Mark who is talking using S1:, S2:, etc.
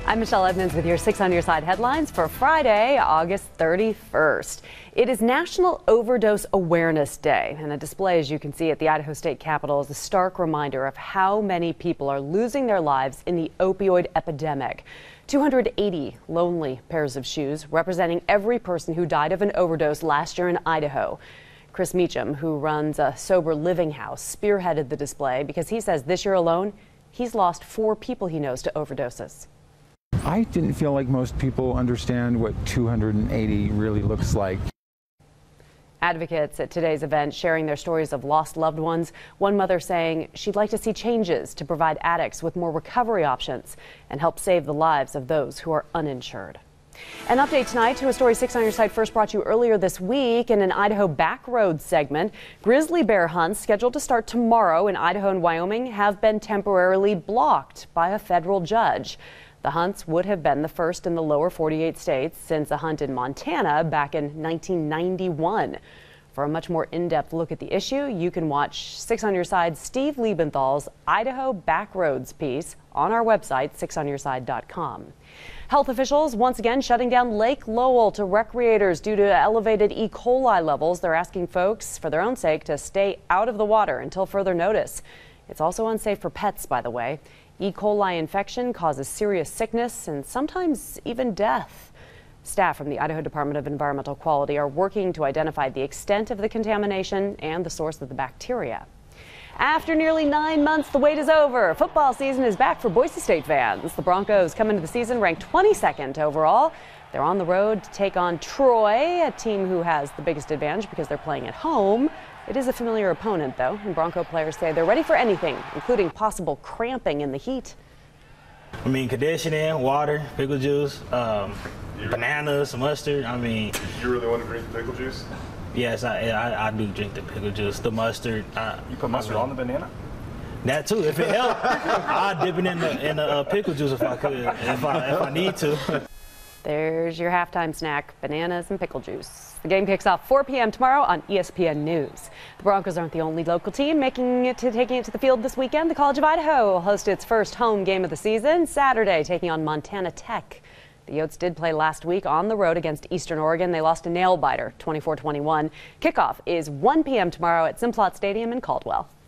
S1: I'm Michelle Edmonds with your 6 on Your Side headlines for Friday, August 31st. It is National Overdose Awareness Day, and a display, as you can see at the Idaho State Capitol, is a stark reminder of how many people are losing their lives in the opioid epidemic. 280 lonely pairs of shoes representing every person who died of an overdose last year in Idaho. Chris Meacham, who runs a sober living house, spearheaded the display because he says this year alone, he's lost 4 people he knows to overdoses.
S2: I didn't feel like most people understand what 280 really looks like.
S1: Advocates at today's event sharing their stories of lost loved ones. One mother saying she'd like to see changes to provide addicts with more recovery options and help save the lives of those who are uninsured. An update tonight to a story 6 on Your Side first brought you earlier this week in an Idaho backroads segment. Grizzly bear hunts scheduled to start tomorrow in Idaho and Wyoming have been temporarily blocked by a federal judge. The hunts would have been the first in the lower 48 states since a hunt in Montana back in 1991. For a much more in-depth look at the issue, you can watch 6 on Your Side's Steve Liebenthal's Idaho Backroads piece on our website, 6onyourside.com. Health officials once again shutting down Lake Lowell to recreators due to elevated E. coli levels. They're asking folks, for their own sake, to stay out of the water until further notice. It's also unsafe for pets, by the way. E. coli infection causes serious sickness and sometimes even death. Staff from the Idaho Department of Environmental Quality are working to identify the extent of the contamination and the source of the bacteria. After nearly 9 months, the wait is over. Football season is back for Boise State fans. The Broncos come into the season ranked 22nd overall. They're on the road to take on Troy, a team who has the biggest advantage because they're playing at home. It is a familiar opponent, though, and Bronco players say they're ready for anything, including possible cramping in the heat.
S3: I mean, conditioning, water, pickle juice, bananas, mustard. I mean,
S4: you really want to drink the pickle juice?
S3: Yes, I do drink the pickle juice, the mustard.
S4: You put mustard on the banana?
S3: That too, if it helps. I'll dip it in the pickle juice if I could, if I need to.
S1: There's your halftime snack, bananas and pickle juice. The game kicks off 4 p.m. tomorrow on ESPN News. The Broncos aren't the only local team taking it to the field this weekend. The College of Idaho will host its first home game of the season Saturday, taking on Montana Tech. The Yotes did play last week on the road against Eastern Oregon. They lost a nail-biter, 24-21. Kickoff is 1 p.m. tomorrow at Simplot Stadium in Caldwell.